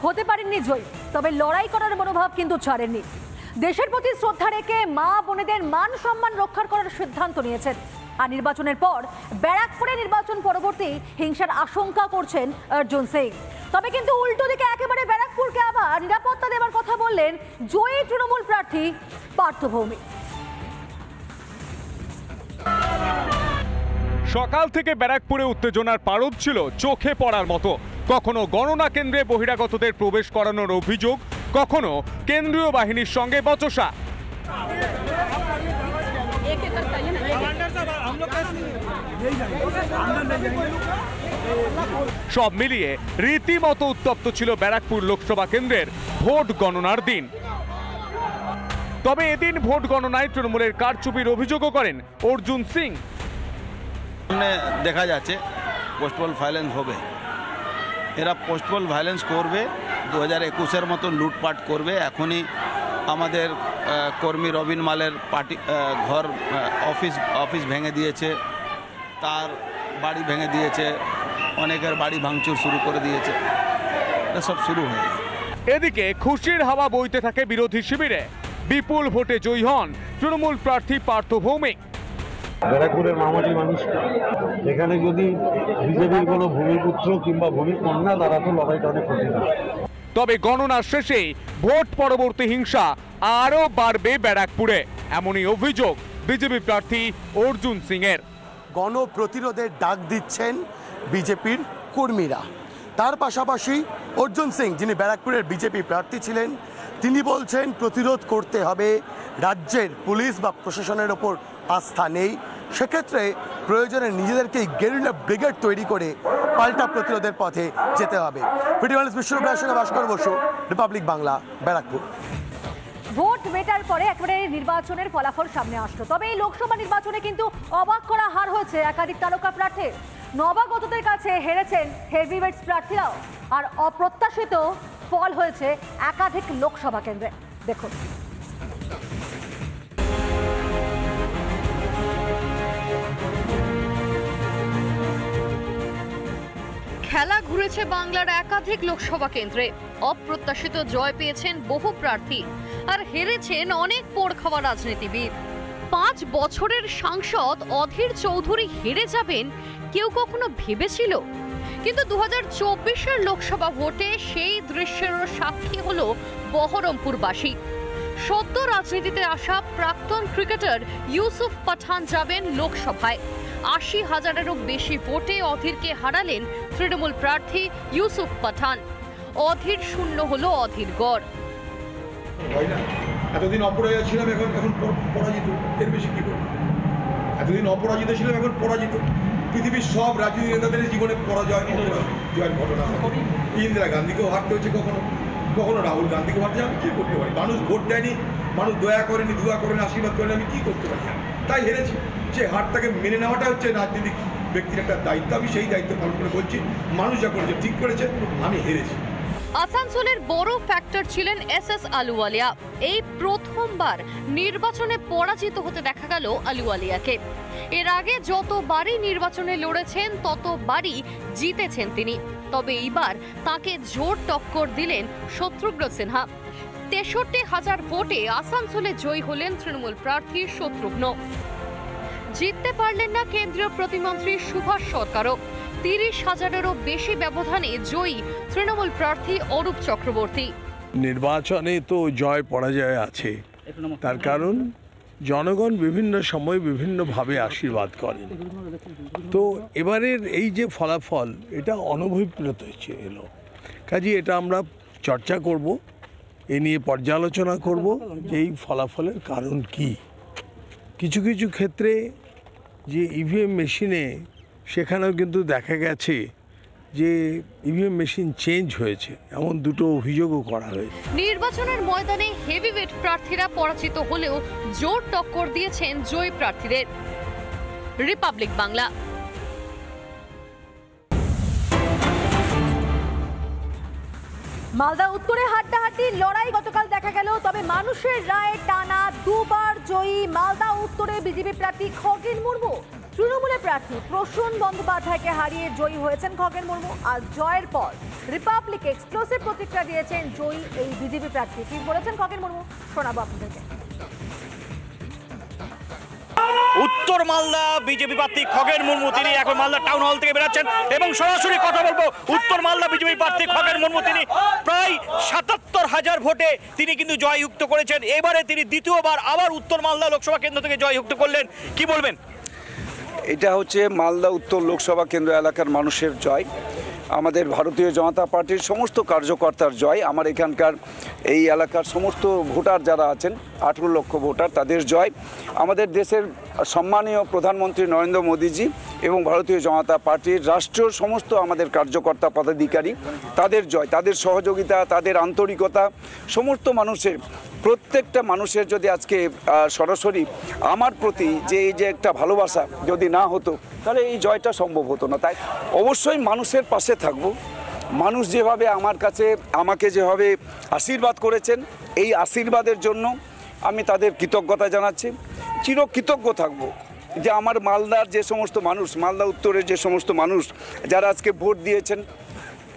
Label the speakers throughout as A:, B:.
A: হতে পারেননি জয়ী, তবে লড়াই করার মনোভাব কিন্তু ছাড়েননি। দেশের প্রতি শ্রদ্ধা রেখে মা বোনেদের মান সম্মান রক্ষা করার সিদ্ধান্ত নিয়েছেন। আর নির্বাচনের পর ব্যারাকপুরে নির্বাচন পরবর্তী হিংসার আশঙ্কা করছেন অর্জুন সিং। তবে কিন্তু উল্টো দিকে একেবারে ব্যারাকপুরকে আবার নিরাপত্তা দেওয়ার কথা বললেন জয়ী তৃণমূল প্রার্থী পার্থ ভৌমিক।
B: সকাল থেকে ব্যারাকপুরে উত্তেজনার পারদ ছিল চোখে পড়ার মতো। কখনো গণনা কেন্দ্রে বহিরাগতদের প্রবেশ করানোর অভিযোগ, কখনো কেন্দ্রীয় বাহিনীর সঙ্গে বচসা। সব মিলিয়ে রীতিমতো উত্তপ্ত ছিল ব্যারাকপুর লোকসভা কেন্দ্রের ভোট গণনার দিন। তবে এদিন ভোট গণনায় তৃণমূলের কারচুপির অভিযোগও করেন অর্জুন সিং।
C: দেখা যাচ্ছে পোস্টপল ভায়োলেন্স হবে, এরা পোস্টপল ভায়োলেন্স করবে, 2021-এর মতো লুটপাট করবে। এখনই আমাদের কর্মী রবিন মালের পার্টি ঘর অফিস ভেঙে দিয়েছে, তার বাড়ি ভেঙে দিয়েছে, অনেকের বাড়ি ভাঙচুর শুরু করে দিয়েছে, এটা সব শুরু হয়ে যায়।
B: এদিকে খুশির হাওয়া বইতে থাকে বিরোধী শিবিরে। বিপুল ভোটে জয়ী হন তৃণমূল প্রার্থী পার্থ ভৌমিক।
D: ব্যারাকপুরের মামাটি মানুষ, এখানে যদি বিজেপির কোনো ভূমিপুত্র কিংবা ভূমিকন্যা, তারা তো লড়াইটা অনেক কঠিন।
B: তবে গণনার শেষে ভোট পরবর্তী হিংসা আরও বাড়বে ব্যারাকপুরে, এমনই অভিযোগ বিজেপি প্রার্থী অর্জুন সিং এর।
E: গণপ্রতিরোধের ডাক দিচ্ছেন বিজেপির কর্মীরা। তার পাশাপাশি অর্জুন সিং, যিনি ব্যারাকপুরের বিজেপি প্রার্থী ছিলেন, তিনি বলছেন প্রতিরোধ করতে হবে, রাজ্যের পুলিশ বা প্রশাসনের ওপর আস্থা নেই, সেক্ষেত্রে প্রয়োজনে নিজেদেরকেই গেরিলা ব্রিগেড তৈরি করে পাল্টা প্রতিরোধের পথে যেতে হবে। ভিডিও জার্নালিস্ট বিশ্বরূপের সঙ্গে ভাস্কর বসু, রিপাবলিক বাংলা, ব্যারাকপুর।
A: ভোট মেটার পরে একেবারে নির্বাচনের ফলাফল সামনে আসলো। তবে এই লোকসভা নির্বাচনে কিন্তু অবাক করা হার হয়েছে একাধিক তারকা প্রার্থীর। নবাগতদের কাছে হেরেছেন হেভিওয়েটস প্রার্থীরাও, আর অপ্রত্যাশিত ফল হয়েছে একাধিক লোকসভা কেন্দ্রে। দেখুন,
F: খেলা ঘুরেছে বাংলার একাধিক লোকসভা কেন্দ্রে। অপ্রত্যাশিত জয় পেয়েছেন বহু প্রার্থী, আর হেরেছেন অনেক পোড় খাওয়া রাজনীতিবিদ। 5 বছরের সাংসদ অধীর চৌধুরী হেরে যাবেন কেউ কখনো ভেবেছিল? কিন্তু 2024-এর লোকসভা ভোটে সেই দৃশ্যেরও সাক্ষী হলো বহরমপুরবাসী। সদ্য রাজনীতিতে আসা প্রাক্তন ক্রিকেটার ইউসুফ পাঠান যাবেন লোকসভায়। 80,000-এরও বেশি ভোটে অধীরকে হারালেন তৃণমূল প্রার্থী ইউসুফ পাঠান। অধীর শূন্য হলো অধীর গড়।
G: এতদিন অপরাজিত ছিলাম, এখন পরাজিত, এর বেশি কি করব? এতদিন অপরাজিত ছিলাম, এখন পরাজিত। পৃথিবীর সব রাজনীতি নেতাদের জীবনে পরাজয় জয়ের ঘটনা। ইন্দিরা গান্ধীকেও হারতে হয়েছে, কখনো রাহুল গান্ধীকেও হারতে। আমি কী করতে পারি? মানুষ ভোট দেয়নি, মানুষ দয়া করেনি, দোয়া করেনি, আশীর্বাদ করেনি, আমি কী করতে পারি? তাই হেরেছি। সে হারটাকে মেনে নেওয়াটা হচ্ছে রাজনীতিক ব্যক্তির একটা দায়িত্ব। আমি সেই দায়িত্ব পালন করে বলছি, মানুষ যা করেছে ঠিক করেছে, আমি হেরেছি।
F: আসানসোলের বড় ফ্যাক্টর ছিলেন SS আলুওয়ালিয়া। এই প্রথমবার নির্বাচনে পরাজিত হতে দেখা গেল আলুওয়ালিয়াকে। এর আগে যতবারই নির্বাচনে লড়েছেন ততবারই জিতেছেন তিনি। তবে এইবার তাকে জোর টক্কর দিলেন শত্রুঘ্ন সিনহা। 63,000 ভোটে আসানসোলে জয়ী হলেন তৃণমূল প্রার্থী শত্রুঘ্ন। জিততে পারলেন না কেন্দ্রীয় প্রতিমন্ত্রী সুভাষ সরকারও। 30,000-এরও বেশি ব্যবধানে জয়ী তৃণমূল প্রার্থী অরূপ চক্রবর্তী।
H: নির্বাচনে তো জয় পরাজয় আছে, তার কারণ জনগণ বিভিন্ন সময় বিভিন্নভাবে আশীর্বাদ করেন। তো এবারের এই যে ফলাফল, এটা অনভিপ্রেত হয়েছে এলো, কাজে এটা আমরা চর্চা করব, এ নিয়ে পর্যালোচনা করব যে এই ফলাফলের কারণ কি। কিছু কিছু ক্ষেত্রে যে ইভিএম মেশিনে, সেখানেও কিন্তু দেখা গেছে যে ইভিএম মেশিন চেঞ্জ হয়েছে, এমন দুটো অভিযোগও করা হয়েছে।
F: নির্বাচনের ময়দানে হেভিওয়েট প্রার্থীরা পরাজিত হলেও জোর টক্কর দিয়েছেন জয়ী প্রার্থীদের। রিপাবলিক বাংলা।
A: মালদা উত্তরে হাড্ডাহাড্ডি লড়াই গতকাল দেখা গেল। তবে মানুষের রায়ে টানা দুবার জয়ী মালদা উত্তরে বিজেপি প্রার্থী খগেন মুর্মু। তৃণমূলের প্রার্থী প্রসূন বন্দ্যোপাধ্যায়কে হারিয়ে জয়ী হয়েছেন খগেন মুর্মু। আর জয়ের পর রিপাবলিক এক্সক্লুসিভ প্রতিক্রিয়া দিয়েছেন জয়ী এই বিজেপি প্রার্থী। কি বলেছেন খগেন মুর্মু শোনাবো আপনাদেরকে।
I: উত্তর মালদা বিজেপি প্রার্থী খগেন মুর্মু তিনি এখন মালদা টাউন হল থেকে বেরাচ্ছেন এবং সরাসরি কথা বলবো। উত্তর মালদা বিজেপি প্রার্থী খগেন মুর্মু তিনি প্রায় ৭৭,০০০ ভোটে তিনি কিন্তু জয়যুক্ত করেছেন। এবারে তিনি দ্বিতীয়বার আবার উত্তর মালদা লোকসভা কেন্দ্র থেকে জয়যুক্ত করলেন। কি বলবেন?
J: এটা হচ্ছে মালদা উত্তর লোকসভা কেন্দ্র এলাকার মানুষের জয়, আমাদের ভারতীয় জনতা পার্টির সমস্ত কার্যকর্তার জয়, আমার এখানকার এই এলাকার সমস্ত ভোটার যারা আছেন 18 লক্ষ ভোটার তাদের জয়, আমাদের দেশের সম্মানীয় প্রধানমন্ত্রী নরেন্দ্র মোদীজি এবং ভারতীয় জনতা পার্টির রাষ্ট্রীয় সমস্ত আমাদের কার্যকর্তা পদাধিকারী তাদের জয়, তাদের সহযোগিতা, তাদের আন্তরিকতা, সমস্ত মানুষের প্রত্যেকটা মানুষের যদি আজকে সরাসরি আমার প্রতি যে এই যে একটা ভালোবাসা যদি না হতো তাহলে এই জয়টা সম্ভব হতো না। তাই অবশ্যই মানুষের পাশে থাকব। মানুষ যেভাবে আমাকে যেভাবে আশীর্বাদ করেছেন এই আশীর্বাদের জন্য আমি তাদের কৃতজ্ঞতা জানাচ্ছি, চিরকৃতজ্ঞ থাকব যে আমার মালদার যে সমস্ত মানুষ, মালদা উত্তরের যে সমস্ত মানুষ যারা আজকে ভোট দিয়েছেন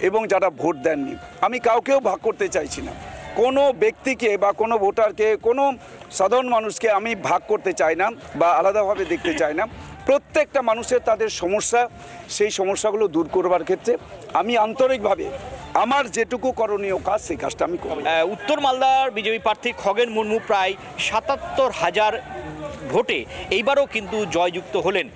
J: এবং যারা ভোট দেননি, আমি কাউকেও ভাগ করতে চাইছি না। কোনো ব্যক্তিকে বা কোনো ভোটারকে, কোনো সাধারণ মানুষকে আমি ভাগ করতে চাই না বা আলাদাভাবে দেখতে চাই না। প্রত্যেকটা মানুষের তাদের সমস্যা, সেই সমস্যাগুলো দূর করবার ক্ষেত্রে আমি আন্তরিকভাবে আমার যেটুকু করণীয় কাজ সেই কাজটা আমি করব।
I: উত্তর মালদার বিজেপি প্রার্থী খগেন মুর্মু প্রায় ৭৭,০০০ ভোটে এইবারও কিন্তু জয়যুক্ত হলেন।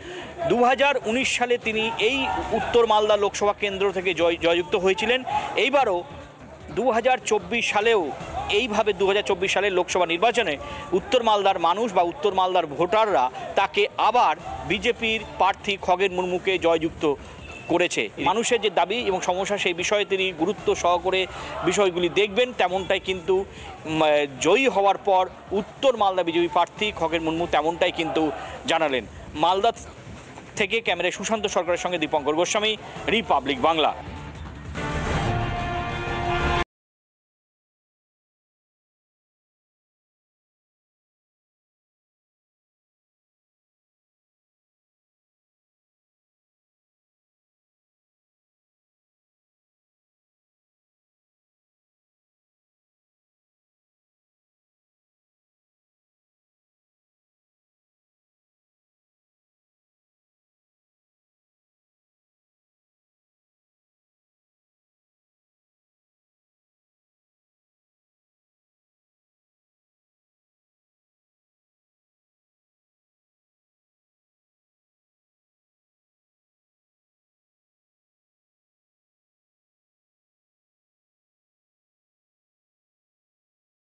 I: 2019 সালে তিনি এই উত্তর মালদা লোকসভা কেন্দ্র থেকে জয়যুক্ত হয়েছিলেন। এইবারও 2024 সালেও এইভাবে 2024 সালের লোকসভা নির্বাচনে উত্তর মালদার মানুষ বা উত্তর মালদার ভোটাররা তাকে আবার বিজেপির প্রার্থী খগেন মুর্মুকে জয়যুক্ত করেছে। মানুষের যে দাবি এবং সমস্যা সেই বিষয়ে তিনি গুরুত্ব সহকারে বিষয়গুলি দেখবেন, তেমনটাই কিন্তু জয়ী হওয়ার পর উত্তর মালদা বিজেপি প্রার্থী খগেন মুর্মু তেমনটাই কিন্তু জানালেন। মালদা থেকে ক্যামেরায় সুশান্ত সরকারের সঙ্গে দীপঙ্কর গোস্বামী, রিপাবলিক বাংলা।